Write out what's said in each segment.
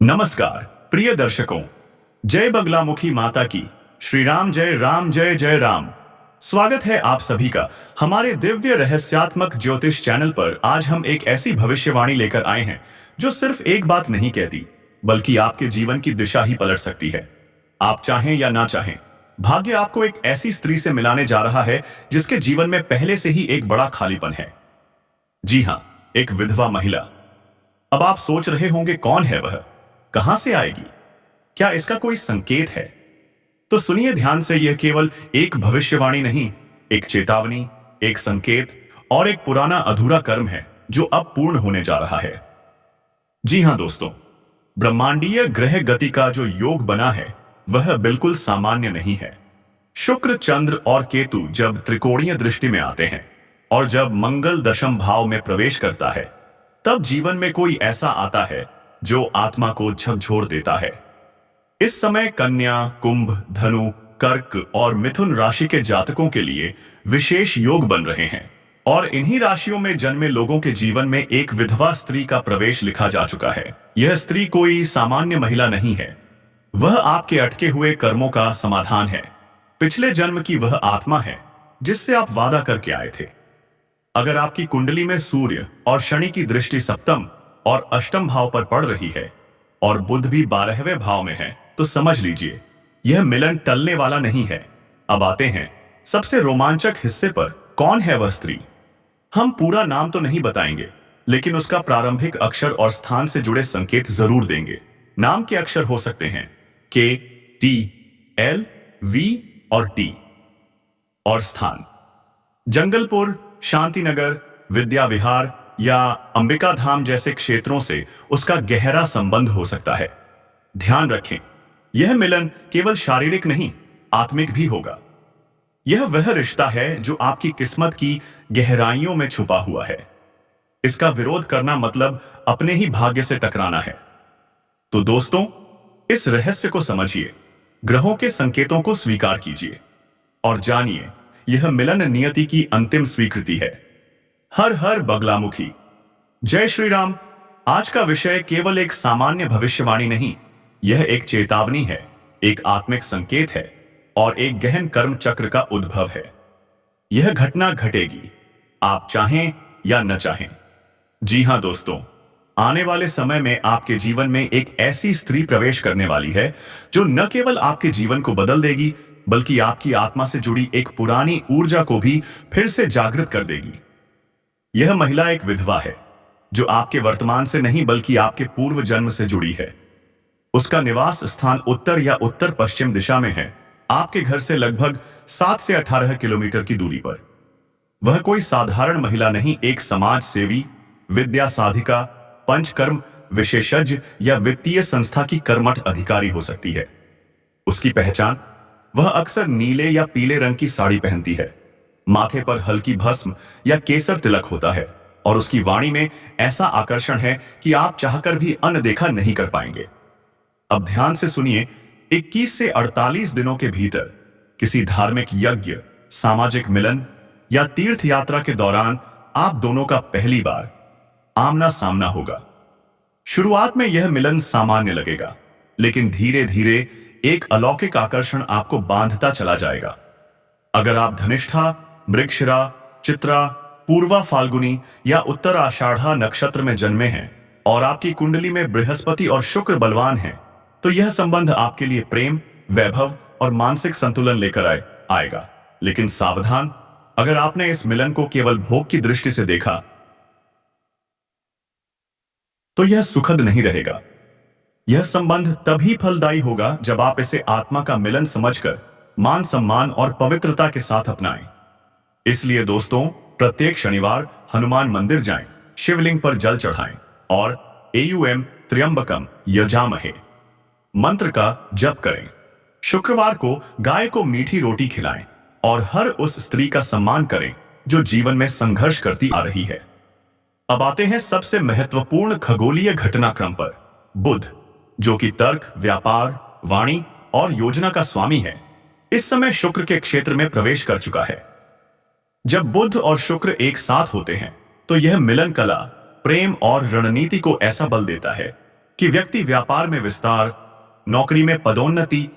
नमस्कार प्रिय दर्शकों, जय बगलामुखी माता की। श्री राम जय जय राम। स्वागत है आप सभी का हमारे दिव्य रहस्यात्मक ज्योतिष चैनल पर। आज हम एक ऐसी भविष्यवाणी लेकर आए हैं जो सिर्फ एक बात नहीं कहती, बल्कि आपके जीवन की दिशा ही पलट सकती है। आप चाहें या ना चाहें, भाग्य आपको एक ऐसी स्त्री से मिलाने जा रहा है जिसके जीवन में पहले से ही एक बड़ा खालीपन है। जी हाँ, एक विधवा महिला। अब आप सोच रहे होंगे, कौन है वह, कहां से आएगी, क्या इसका कोई संकेत है? तो सुनिए ध्यान से, यह केवल एक भविष्यवाणी नहीं, एक चेतावनी, एक संकेत और एक पुराना अधूरा कर्म है जो अब पूर्ण होने जा रहा है। जी हां दोस्तों, ब्रह्मांडीय ग्रह गति का जो योग बना है वह बिल्कुल सामान्य नहीं है। शुक्र, चंद्र और केतु जब त्रिकोणीय दृष्टि में आते हैं और जब मंगल दशम भाव में प्रवेश करता है, तब जीवन में कोई ऐसा आता है जो आत्मा को झकझोर देता है। इस समय कन्या, कुंभ, धनु, कर्क और मिथुन राशि के जातकों के लिए विशेष योग बन रहे हैं और इन्हीं राशियों में जन्मे लोगों के जीवन में एक विधवा स्त्री का प्रवेश लिखा जा चुका है। यह स्त्री कोई सामान्य महिला नहीं है, वह आपके अटके हुए कर्मों का समाधान है। पिछले जन्म की वह आत्मा है जिससे आप वादा करके आए थे। अगर आपकी कुंडली में सूर्य और शनि की दृष्टि सप्तम और अष्टम भाव पर पड़ रही है और बुध भी 12वें भाव में है, तो समझ लीजिए यह मिलन टलने वाला नहीं है। अब आते हैं सबसे रोमांचक हिस्से पर। कौन है वह स्त्री? हम पूरा नाम तो नहीं बताएंगे, लेकिन उसका प्रारंभिक अक्षर और स्थान से जुड़े संकेत जरूर देंगे। नाम के अक्षर हो सकते हैं के, टी, एल, वी और टी। और स्थान जंगलपुर, शांतिनगर, विद्या विहार या अंबिका धाम जैसे क्षेत्रों से उसका गहरा संबंध हो सकता है। ध्यान रखें, यह मिलन केवल शारीरिक नहीं, आत्मिक भी होगा। यह वह रिश्ता है जो आपकी किस्मत की गहराइयों में छुपा हुआ है। इसका विरोध करना मतलब अपने ही भाग्य से टकराना है। तो दोस्तों, इस रहस्य को समझिए, ग्रहों के संकेतों को स्वीकार कीजिए और जानिए, यह मिलन नियति की अंतिम स्वीकृति है। हर हर बगलामुखी। जय श्री राम। आज का विषय केवल एक सामान्य भविष्यवाणी नहीं, यह एक चेतावनी है, एक आत्मिक संकेत है और एक गहन कर्म चक्र का उद्भव है। यह घटना घटेगी, आप चाहें या न चाहें। जी हां दोस्तों, आने वाले समय में आपके जीवन में एक ऐसी स्त्री प्रवेश करने वाली है जो न केवल आपके जीवन को बदल देगी, बल्कि आपकी आत्मा से जुड़ी एक पुरानी ऊर्जा को भी फिर से जागृत कर देगी। यह महिला एक विधवा है जो आपके वर्तमान से नहीं, बल्कि आपके पूर्व जन्म से जुड़ी है। उसका निवास स्थान उत्तर या उत्तर पश्चिम दिशा में है, आपके घर से लगभग 7 से 18 किलोमीटर की दूरी पर। वह कोई साधारण महिला नहीं, एक समाज सेवी, विद्या साधिका, पंचकर्म विशेषज्ञ या वित्तीय संस्था की कर्मठ अधिकारी हो सकती है। उसकी पहचान, वह अक्सर नीले या पीले रंग की साड़ी पहनती है, माथे पर हल्की भस्म या केसर तिलक होता है और उसकी वाणी में ऐसा आकर्षण है कि आप चाहकर भी अनदेखा नहीं कर पाएंगे। अब ध्यान से सुनिए, 21 से 48 दिनों के भीतर किसी धार्मिक यज्ञ, सामाजिक मिलन या तीर्थ यात्रा के दौरान आप दोनों का पहली बार आमना सामना होगा। शुरुआत में यह मिलन सामान्य लगेगा, लेकिन धीरे धीरे एक अलौकिक आकर्षण आपको बांधता चला जाएगा। अगर आप धनिष्ठा, मृगशिरा, चित्रा, पूर्वा फाल्गुनी या उत्तर आषाढ़ा नक्षत्र में जन्मे हैं और आपकी कुंडली में बृहस्पति और शुक्र बलवान हैं, तो यह संबंध आपके लिए प्रेम, वैभव और मानसिक संतुलन लेकर आएगा। लेकिन सावधान, अगर आपने इस मिलन को केवल भोग की दृष्टि से देखा तो यह सुखद नहीं रहेगा। यह संबंध तभी फलदायी होगा जब आप इसे आत्मा का मिलन समझकर मान सम्मान और पवित्रता के साथ अपनाएं। इसलिए दोस्तों, प्रत्येक शनिवार हनुमान मंदिर जाएं, शिवलिंग पर जल चढ़ाएं और एयूएम त्र्यंबकम यजामहे मंत्र का जप करें। शुक्रवार को गाय को मीठी रोटी खिलाएं और हर उस स्त्री का सम्मान करें जो जीवन में संघर्ष करती आ रही है। अब आते हैं सबसे महत्वपूर्ण खगोलीय घटनाक्रम पर। बुध, जो कि तर्क, व्यापार, वाणी और योजना का स्वामी है, इस समय शुक्र के क्षेत्र में प्रवेश कर चुका है। जब बुध और शुक्र एक साथ होते हैं तो यह मिलन कला, प्रेम और रणनीति को ऐसा बल देता है कि व्यक्ति व्यापार में विस्तार, नौकरी में पदोन्नति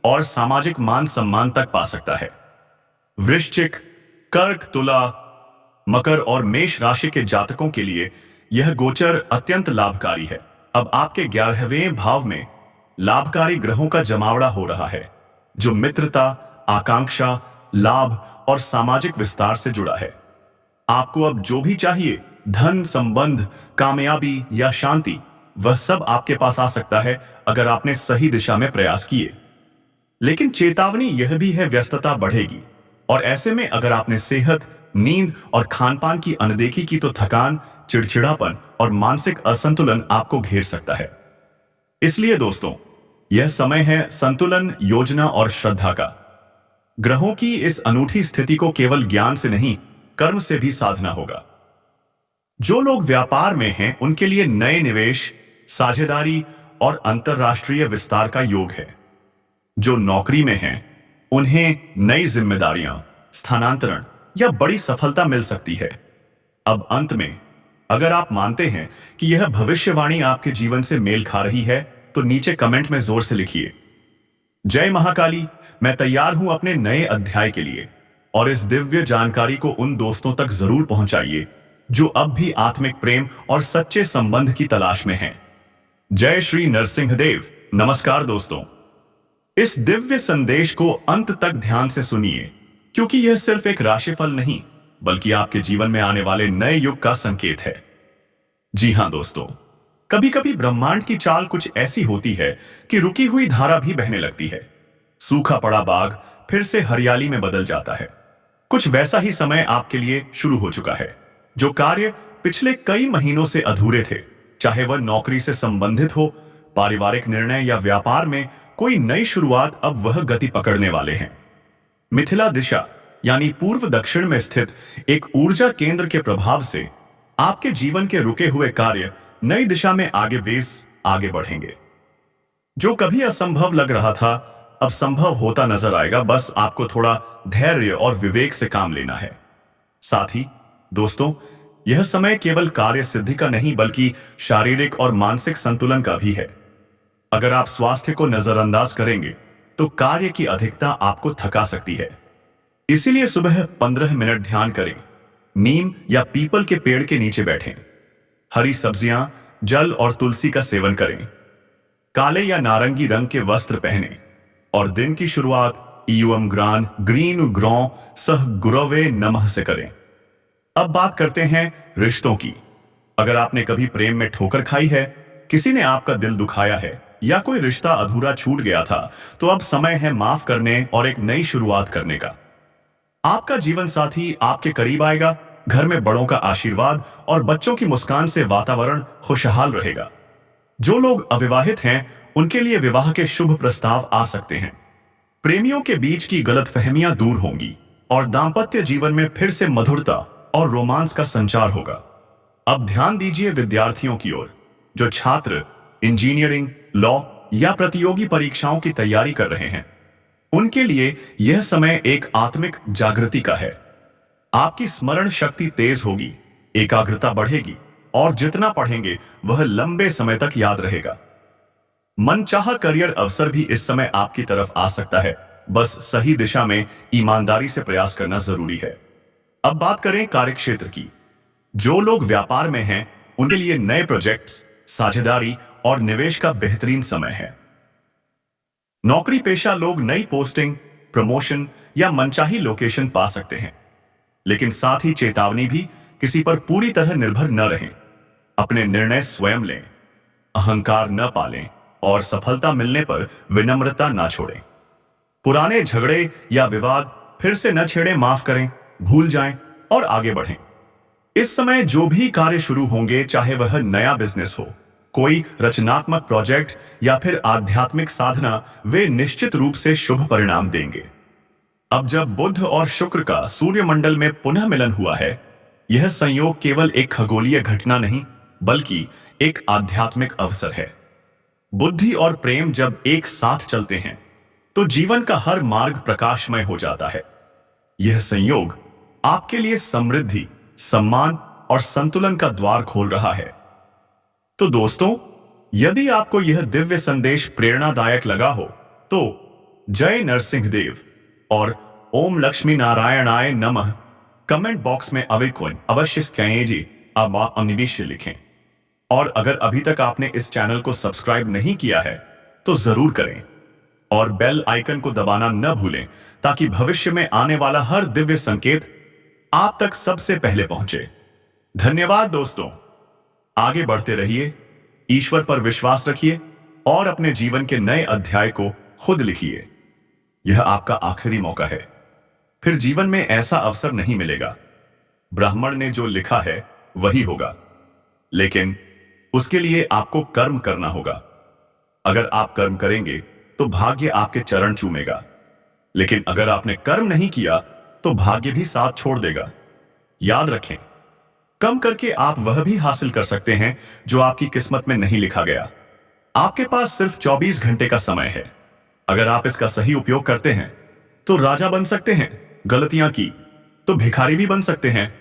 और सामाजिक मान सम्मान तक पा सकता है। वृश्चिक, कर्क, तुला, मकर और मेष राशि के जातकों के लिए यह गोचर अत्यंत लाभकारी है। अब आपके 11वें भाव में लाभकारी ग्रहों का जमावड़ा हो रहा है, जो मित्रता, आकांक्षा, लाभ और सामाजिक विस्तार से जुड़ा है। आपको अब जो भी चाहिए, धन, संबंध, कामयाबी या शांति, वह सब आपके पास आ सकता है अगर आपने सही दिशा में प्रयास किए। लेकिन चेतावनी यह भी है, व्यस्तता बढ़ेगी और ऐसे में अगर आपने सेहत, नींद और खानपान की अनदेखी की तो थकान, चिड़चिड़ापन और मानसिक असंतुलन आपको घेर सकता है। इसलिए दोस्तों, यह समय है संतुलन, योजना और श्रद्धा का। ग्रहों की इस अनूठी स्थिति को केवल ज्ञान से नहीं, कर्म से भी साधना होगा। जो लोग व्यापार में हैं, उनके लिए नए निवेश, साझेदारी और अंतरराष्ट्रीय विस्तार का योग है। जो नौकरी में हैं, उन्हें नई जिम्मेदारियां, स्थानांतरण या बड़ी सफलता मिल सकती है। अब अंत में, अगर आप मानते हैं कि यह भविष्यवाणी आपके जीवन से मेल खा रही है, तो नीचे कमेंट में जोर से लिखिए, जय महाकाली, मैं तैयार हूं अपने नए अध्याय के लिए। और इस दिव्य जानकारी को उन दोस्तों तक जरूर पहुंचाइए जो अब भी आत्मिक प्रेम और सच्चे संबंध की तलाश में हैं। जय श्री नरसिंहदेव। नमस्कार दोस्तों, इस दिव्य संदेश को अंत तक ध्यान से सुनिए, क्योंकि यह सिर्फ एक राशिफल नहीं, बल्कि आपके जीवन में आने वाले नए युग का संकेत है। जी हां दोस्तों, कभी कभी ब्रह्मांड की चाल कुछ ऐसी होती है कि रुकी हुई धारा भी बहने लगती है। सूखा पड़ा बाग फिर से हरियाली में बदल जाता है। कुछ वैसा ही समय आपके लिए शुरू हो चुका है। जो कार्य पिछले कई महीनों से अधूरे थे, चाहे वह नौकरी से संबंधित हो, पारिवारिक निर्णय या व्यापार में कोई नई शुरुआत, अब वह गति पकड़ने वाले हैं। मिथिला दिशा यानी पूर्व दक्षिण में स्थित एक ऊर्जा केंद्र के प्रभाव से आपके जीवन के रुके हुए कार्य नई दिशा में आगे बढ़ेंगे। जो कभी असंभव लग रहा था, अब संभव होता नजर आएगा। बस आपको थोड़ा धैर्य और विवेक से काम लेना है। साथ ही दोस्तों, यह समय केवल कार्य सिद्धि का नहीं, बल्कि शारीरिक और मानसिक संतुलन का भी है। अगर आप स्वास्थ्य को नजरअंदाज करेंगे तो कार्य की अधिकता आपको थका सकती है। इसीलिए सुबह 15 मिनट ध्यान करें, नीम या पीपल के पेड़ के नीचे बैठें, हरी सब्जियां, जल और तुलसी का सेवन करें, काले या नारंगी रंग के वस्त्र पहनें और दिन की शुरुआत ईयम ग्रान ग्रीन ग्रौ सह गुरवे नमः से करें। अब बात करते हैं रिश्तों की। अगर आपने कभी प्रेम में ठोकर खाई है, किसी ने आपका दिल दुखाया है या कोई रिश्ता अधूरा छूट गया था, तो अब समय है माफ करने और एक नई शुरुआत करने का। आपका जीवन साथी आपके करीब आएगा, घर में बड़ों का आशीर्वाद और बच्चों की मुस्कान से वातावरण खुशहाल रहेगा। जो लोग अविवाहित हैं, उनके लिए विवाह के शुभ प्रस्ताव आ सकते हैं। प्रेमियों के बीच की गलतफहमियां दूर होंगी और दांपत्य जीवन में फिर से मधुरता और रोमांस का संचार होगा। अब ध्यान दीजिए विद्यार्थियों की ओर, जो छात्र इंजीनियरिंग, लॉ या प्रतियोगी परीक्षाओं की तैयारी कर रहे हैं। उनके लिए यह समय एक आत्मिक जागृति का है। आपकी स्मरण शक्ति तेज होगी, एकाग्रता बढ़ेगी और जितना पढ़ेंगे वह लंबे समय तक याद रहेगा। मनचाहा करियर अवसर भी इस समय आपकी तरफ आ सकता है। बस सही दिशा में ईमानदारी से प्रयास करना जरूरी है। अब बात करें कार्यक्षेत्र की। जो लोग व्यापार में हैं, उनके लिए नए प्रोजेक्ट्स, साझेदारी और निवेश का बेहतरीन समय है। नौकरी पेशा लोग नई पोस्टिंग, प्रमोशन या मनचाही लोकेशन पा सकते हैं। लेकिन साथ ही चेतावनी भी, किसी पर पूरी तरह निर्भर न रहें। अपने निर्णय स्वयं लें, अहंकार न पालें और सफलता मिलने पर विनम्रता न छोड़ें। पुराने झगड़े या विवाद फिर से न छेड़ें, माफ करें, भूल जाएं और आगे बढ़ें। इस समय जो भी कार्य शुरू होंगे, चाहे वह नया बिजनेस हो, कोई रचनात्मक प्रोजेक्ट या फिर आध्यात्मिक साधना, वे निश्चित रूप से शुभ परिणाम देंगे। अब जब बुध और शुक्र का सूर्यमंडल में पुनः मिलन हुआ है, यह संयोग केवल एक खगोलीय घटना नहीं, बल्कि एक आध्यात्मिक अवसर है। बुद्धि और प्रेम जब एक साथ चलते हैं, तो जीवन का हर मार्ग प्रकाशमय हो जाता है। यह संयोग आपके लिए समृद्धि, सम्मान और संतुलन का द्वार खोल रहा है। तो दोस्तों, यदि आपको यह दिव्य संदेश प्रेरणादायक लगा हो तो जय नरसिंहदेव और ओम लक्ष्मी नारायणाय नमः कमेंट बॉक्स में अवश्य कहें जी अनिविश्य लिखें। और अगर अभी तक आपने इस चैनल को सब्सक्राइब नहीं किया है तो जरूर करें और बेल आइकन को दबाना न भूलें ताकि भविष्य में आने वाला हर दिव्य संकेत आप तक सबसे पहले पहुंचे। धन्यवाद दोस्तों, आगे बढ़ते रहिए, ईश्वर पर विश्वास रखिए और अपने जीवन के नए अध्याय को खुद लिखिए। यह आपका आखिरी मौका है, फिर जीवन में ऐसा अवसर नहीं मिलेगा। ब्राह्मण ने जो लिखा है वही होगा, लेकिन उसके लिए आपको कर्म करना होगा। अगर आप कर्म करेंगे तो भाग्य आपके चरण चूमेगा, लेकिन अगर आपने कर्म नहीं किया तो भाग्य भी साथ छोड़ देगा। याद रखें, कम करके आप वह भी हासिल कर सकते हैं जो आपकी किस्मत में नहीं लिखा गया। आपके पास सिर्फ 24 घंटे का समय है। अगर आप इसका सही उपयोग करते हैं तो राजा बन सकते हैं, गलतियां की तो भिखारी भी बन सकते हैं।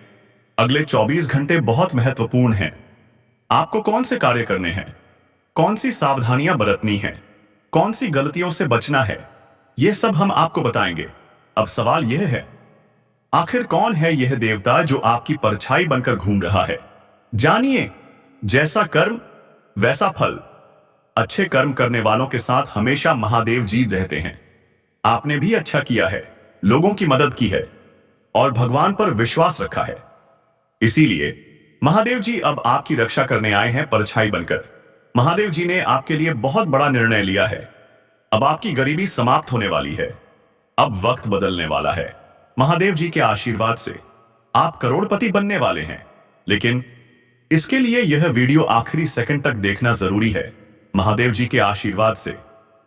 अगले 24 घंटे बहुत महत्वपूर्ण हैं। आपको कौन से कार्य करने हैं, कौन सी सावधानियां बरतनी हैं, कौन सी गलतियों से बचना है, यह सब हम आपको बताएंगे। अब सवाल यह है, आखिर कौन है यह देवता जो आपकी परछाई बनकर घूम रहा है? जानिए, जैसा कर्म वैसा फल। अच्छे कर्म करने वालों के साथ हमेशा महादेव जी रहते हैं। आपने भी अच्छा किया है, लोगों की मदद की है और भगवान पर विश्वास रखा है, इसीलिए महादेव जी अब आपकी रक्षा करने आए हैं परछाई बनकर। महादेव जी ने आपके लिए बहुत बड़ा निर्णय लिया है। अब आपकी गरीबी समाप्त होने वाली है, अब वक्त बदलने वाला है। महादेव जी के आशीर्वाद से आप करोड़पति बनने वाले हैं, लेकिन इसके लिए यह वीडियो आखिरी सेकंड तक देखना जरूरी है। महादेव जी के आशीर्वाद से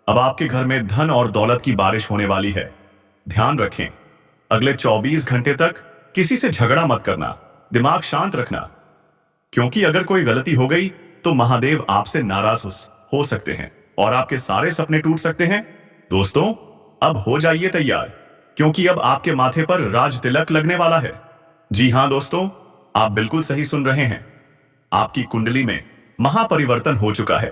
अब आपके घर में धन और दौलत की बारिश होने वाली है। ध्यान रखें, अगले 24 घंटे तक किसी से झगड़ा मत करना, दिमाग शांत रखना, क्योंकि अगर कोई गलती हो गई तो महादेव आपसे नाराज हो सकते हैं और आपके सारे सपने टूट सकते हैं। दोस्तों, अब हो जाइए तैयार, क्योंकि अब आपके माथे पर राज तिलक लगने वाला है। जी हां दोस्तों, आप बिल्कुल सही सुन रहे हैं। आपकी कुंडली में महापरिवर्तन हो चुका है।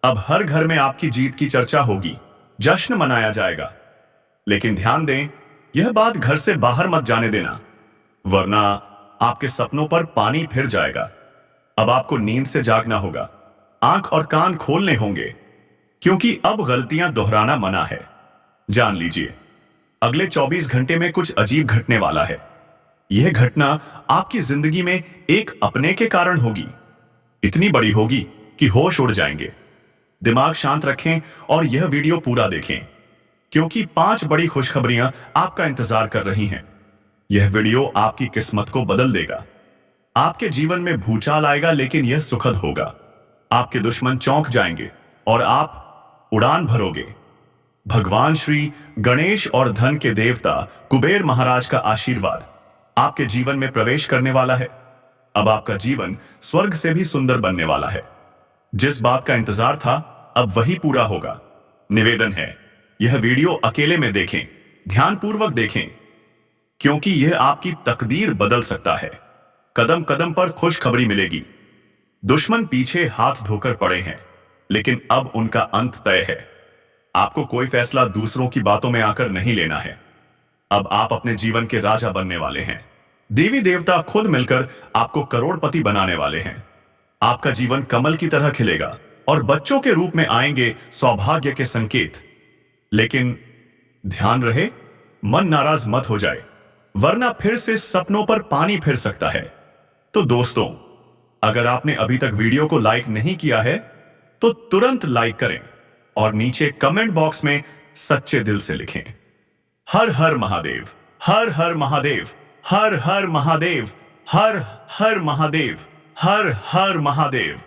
अब हर घर में आपकी जीत की चर्चा होगी, जश्न मनाया जाएगा। लेकिन ध्यान दें, यह बात घर से बाहर मत जाने देना, वरना आपके सपनों पर पानी फिर जाएगा। अब आपको नींद से जागना होगा, आंख और कान खोलने होंगे, क्योंकि अब गलतियां दोहराना मना है। जान लीजिए, अगले 24 घंटे में कुछ अजीब घटने वाला है। यह घटना आपकी जिंदगी में एक अपने के कारण होगी, इतनी बड़ी होगी कि होश उड़ जाएंगे। दिमाग शांत रखें और यह वीडियो पूरा देखें, क्योंकि 5 बड़ी खुशखबरियां आपका इंतजार कर रही हैं। यह वीडियो आपकी किस्मत को बदल देगा। आपके जीवन में भूचाल आएगा, लेकिन यह सुखद होगा। आपके दुश्मन चौंक जाएंगे और आप उड़ान भरोगे। भगवान श्री गणेश और धन के देवता कुबेर महाराज का आशीर्वाद आपके जीवन में प्रवेश करने वाला है। अब आपका जीवन स्वर्ग से भी सुंदर बनने वाला है। जिस बात का इंतजार था, अब वही पूरा होगा। निवेदन है, यह वीडियो अकेले में देखें, ध्यानपूर्वक देखें, क्योंकि यह आपकी तकदीर बदल सकता है। कदम कदम पर खुशखबरी मिलेगी। दुश्मन पीछे हाथ धोकर पड़े हैं, लेकिन अब उनका अंत तय है। आपको कोई फैसला दूसरों की बातों में आकर नहीं लेना है। अब आप अपने जीवन के राजा बनने वाले हैं। देवी देवता खुद मिलकर आपको करोड़पति बनाने वाले हैं। आपका जीवन कमल की तरह खिलेगा और बच्चों के रूप में आएंगे सौभाग्य के संकेत। लेकिन ध्यान रहे, मन नाराज मत हो जाए, वरना फिर से सपनों पर पानी फिर सकता है। तो दोस्तों, अगर आपने अभी तक वीडियो को लाइक नहीं किया है तो तुरंत लाइक करें और नीचे कमेंट बॉक्स में सच्चे दिल से लिखें, हर हर महादेव, हर हर महादेव, हर हर महादेव, हर हर महादेव, हर हर महादेव।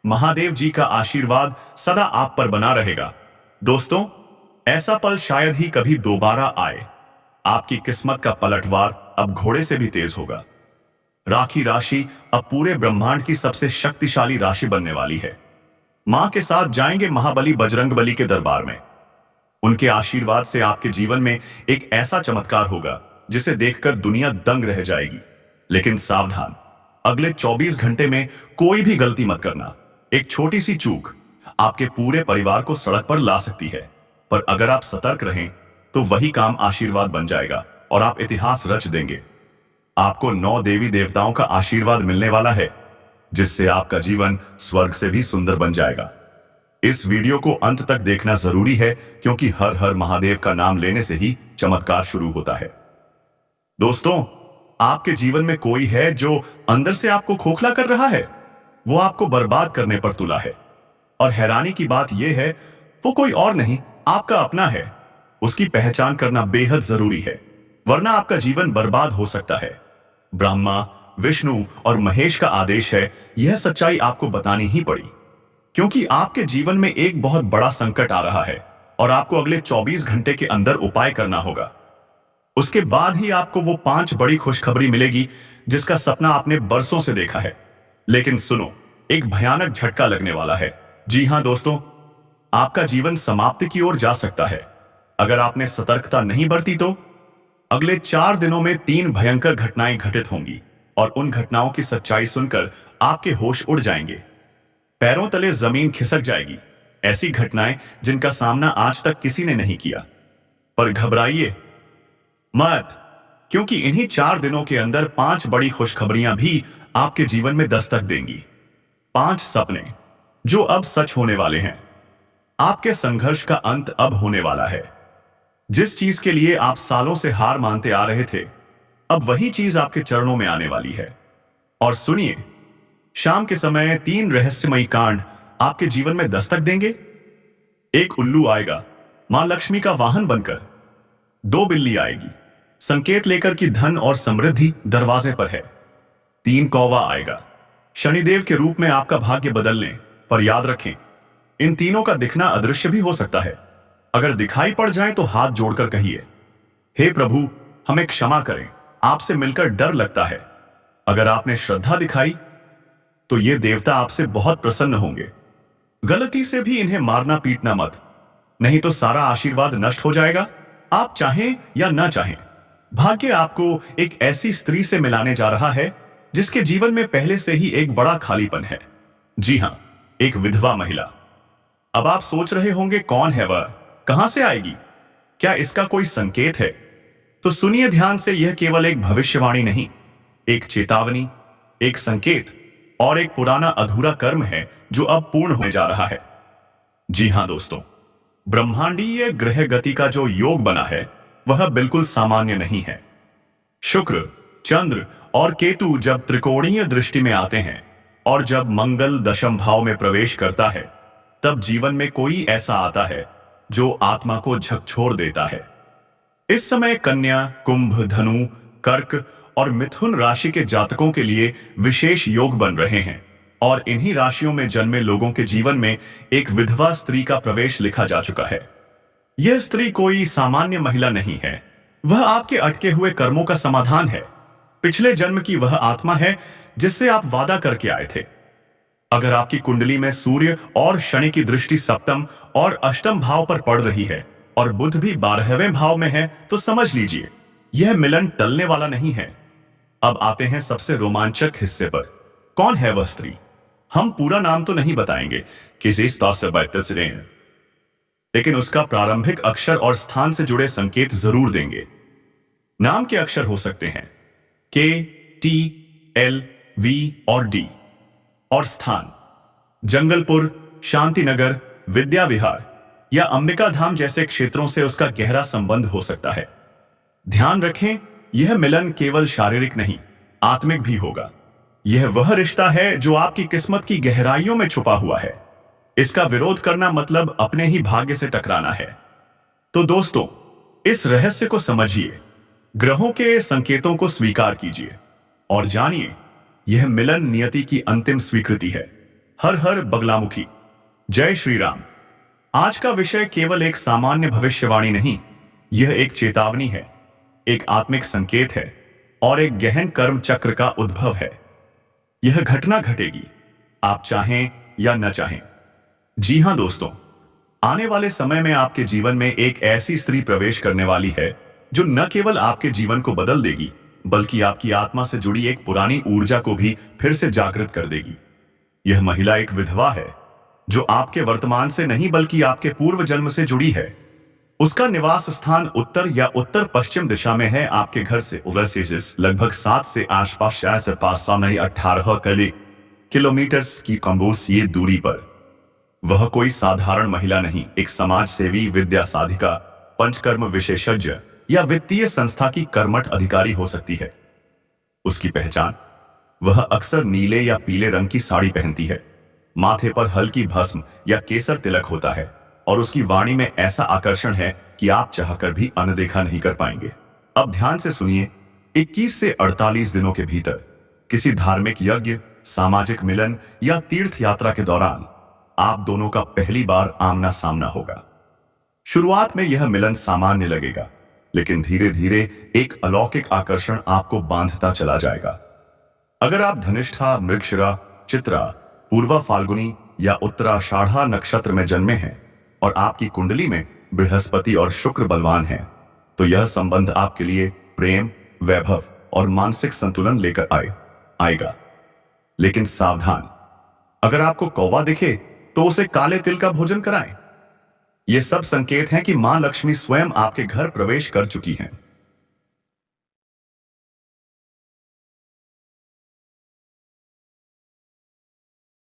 महादेव जी का आशीर्वाद सदा आप पर बना रहेगा। दोस्तों, ऐसा पल शायद ही कभी दोबारा आए। आपकी किस्मत का पलटवार अब घोड़े से भी तेज होगा। राखी राशि अब पूरे ब्रह्मांड की सबसे शक्तिशाली राशि बनने वाली है। मां के साथ जाएंगे महाबली बजरंगबली के दरबार में। उनके आशीर्वाद से आपके जीवन में एक ऐसा चमत्कार होगा जिसे देखकर दुनिया दंग रह जाएगी। लेकिन सावधान, अगले 24 घंटे में कोई भी गलती मत करना। एक छोटी सी चूक आपके पूरे परिवार को सड़क पर ला सकती है, पर अगर आप सतर्क रहें तो वही काम आशीर्वाद बन जाएगा और आप इतिहास रच देंगे। आपको 9 देवी देवताओं का आशीर्वाद मिलने वाला है, जिससे आपका जीवन स्वर्ग से भी सुंदर बन जाएगा। इस वीडियो को अंत तक देखना जरूरी है, क्योंकि हर हर महादेव का नाम लेने से ही चमत्कार शुरू होता है। दोस्तों, आपके जीवन में कोई है जो अंदर से आपको खोखला कर रहा है। वो आपको बर्बाद करने पर तुला है, और हैरानी की बात यह है वो कोई और नहीं, आपका अपना है। उसकी पहचान करना बेहद जरूरी है, वरना आपका जीवन बर्बाद हो सकता है। ब्रह्मा, विष्णु और महेश का आदेश है, यह सच्चाई आपको बतानी ही पड़ी, क्योंकि आपके जीवन में एक बहुत बड़ा संकट आ रहा है और आपको अगले 24 घंटे के अंदर उपाय करना होगा। उसके बाद ही आपको वो 5 बड़ी खुशखबरी मिलेगी जिसका सपना आपने बरसों से देखा है। लेकिन सुनो, एक भयानक झटका लगने वाला है। जी हां दोस्तों, आपका जीवन समाप्ति की ओर जा सकता है अगर आपने सतर्कता नहीं बरती तो। अगले 4 दिनों में 3 भयंकर घटनाएं घटित होंगी, और उन घटनाओं की सच्चाई सुनकर आपके होश उड़ जाएंगे, पैरों तले जमीन खिसक जाएगी। ऐसी घटनाएं जिनका सामना आज तक किसी ने नहीं किया। पर घबराइए मत, क्योंकि इन्हीं 4 दिनों के अंदर 5 बड़ी खुशखबरियां भी आपके जीवन में दस्तक देंगी। 5 सपने जो अब सच होने वाले हैं। आपके संघर्ष का अंत अब होने वाला है। जिस चीज के लिए आप सालों से हार मानते आ रहे थे, अब वही चीज आपके चरणों में आने वाली है। और सुनिए, शाम के समय 3 रहस्यमयी कांड आपके जीवन में दस्तक देंगे। एक उल्लू आएगा मां लक्ष्मी का वाहन बनकर। 2 बिल्ली आएगी संकेत लेकर कि धन और समृद्धि दरवाजे पर है। 3 कौवा आएगा शनिदेव के रूप में आपका भाग्य बदलने। पर याद रखें, इन तीनों का दिखना अदृश्य भी हो सकता है। अगर दिखाई पड़ जाए तो हाथ जोड़कर कहिए, हे प्रभु हमें क्षमा करें, आपसे मिलकर डर लगता है। अगर आपने श्रद्धा दिखाई तो ये देवता आपसे बहुत प्रसन्न होंगे। गलती से भी इन्हें मारना पीटना मत, नहीं तो सारा आशीर्वाद नष्ट हो जाएगा। आप चाहें या ना चाहें, भाग्य आपको एक ऐसी स्त्री से मिलाने जा रहा है जिसके जीवन में पहले से ही एक बड़ा खालीपन है। जी हां, एक विधवा महिला। अब आप सोच रहे होंगे कौन है वह, कहां से आएगी, क्या इसका कोई संकेत है? तो सुनिए ध्यान से, यह केवल एक भविष्यवाणी नहीं, एक चेतावनी, एक संकेत और एक पुराना अधूरा कर्म है जो अब पूर्ण होने जा रहा है। जी हां दोस्तों, ब्रह्मांडीय ग्रह गति का जो योग बना है वह बिल्कुल सामान्य नहीं है। शुक्र, चंद्र और केतु जब त्रिकोणीय दृष्टि में आते हैं और जब मंगल दशम भाव में प्रवेश करता है, तब जीवन में कोई ऐसा आता है जो आत्मा को झकझोर देता है। इस समय कन्या, कुंभ, धनु, कर्क और मिथुन राशि के जातकों के लिए विशेष योग बन रहे हैं, और इन्हीं राशियों में जन्मे लोगों के जीवन में एक विधवा स्त्री का प्रवेश लिखा जा चुका है। यह स्त्री कोई सामान्य महिला नहीं है, वह आपके अटके हुए कर्मों का समाधान है। पिछले जन्म की वह आत्मा है जिससे आप वादा करके आए थे। अगर आपकी कुंडली में सूर्य और शनि की दृष्टि सप्तम और अष्टम भाव पर पड़ रही है और बुध भी 12वें भाव में है, तो समझ लीजिए यह मिलन टलने वाला नहीं है। अब आते हैं सबसे रोमांचक हिस्से पर। कौन है वह स्त्री? हम पूरा नाम तो नहीं बताएंगे, लेकिन उसका प्रारंभिक अक्षर और स्थान से जुड़े संकेत जरूर देंगे। नाम के अक्षर हो सकते हैं के, टी, एल, वी और डी, और स्थान जंगलपुर, शांतिनगर, विद्या विहार या अंबिका धाम जैसे क्षेत्रों से उसका गहरा संबंध हो सकता है। ध्यान रखें, यह मिलन केवल शारीरिक नहीं, आत्मिक भी होगा। यह वह रिश्ता है जो आपकी किस्मत की गहराइयों में छुपा हुआ है। इसका विरोध करना मतलब अपने ही भाग्य से टकराना है। तो दोस्तों, इस रहस्य को समझिए, ग्रहों के संकेतों को स्वीकार कीजिए और जानिए, यह मिलन नियति की अंतिम स्वीकृति है। हर हर बगलामुखी, जय श्री राम। आज का विषय केवल एक सामान्य भविष्यवाणी नहीं, यह एक चेतावनी है, एक आत्मिक संकेत है और एक गहन कर्म चक्र का उद्भव है। यह घटना घटेगी, आप चाहें या न चाहें। जी हां दोस्तों, आने वाले समय में आपके जीवन में एक ऐसी स्त्री प्रवेश करने वाली है जो न केवल आपके जीवन को बदल देगी, बल्कि आपकी आत्मा से जुड़ी एक पुरानी ऊर्जा को भी फिर से जागृत कर देगी। यह महिला एक विधवा है जो आपके वर्तमान से नहीं बल्कि आपके पूर्व जन्म से जुड़ी है। उसका निवास स्थान उत्तर या उत्तर पश्चिम दिशा में है। आपके घर से ओवरसीज लगभग 7 से आसपास 4 से 5 नहीं 18 किलोमीटर की कंबोस ये दूरी पर। वह कोई साधारण महिला नहीं, एक समाज सेवी, विद्या साधिका, पंचकर्म विशेषज्ञ या वित्तीय संस्था की कर्मठ अधिकारी हो सकती है। उसकी पहचान, वह अक्सर नीले या पीले रंग की साड़ी पहनती है, माथे पर हल्की भस्म या केसर तिलक होता है और उसकी वाणी में ऐसा आकर्षण है कि आप चाहकर भी अनदेखा नहीं कर पाएंगे। अब ध्यान से सुनिए, 21 से 48 दिनों के भीतर किसी धार्मिक यज्ञ, सामाजिक मिलन या तीर्थ यात्रा के दौरान आप दोनों का पहली बार आमना सामना होगा। शुरुआत में यह मिलन सामान्य लगेगा, लेकिन धीरे धीरे एक अलौकिक आकर्षण आपको बांधता चला जाएगा। अगर आप धनिष्ठा, मृगशिरा, चित्रा, पूर्वा फाल्गुनी या उत्तराषाढ़ा नक्षत्र में जन्मे हैं और आपकी कुंडली में बृहस्पति और शुक्र बलवान हैं, तो यह संबंध आपके लिए प्रेम, वैभव और मानसिक संतुलन लेकर आएगा। लेकिन सावधान, अगर आपको कौवा दिखे तो उसे काले तिल का भोजन कराएं। ये सब संकेत हैं कि मां लक्ष्मी स्वयं आपके घर प्रवेश कर चुकी हैं।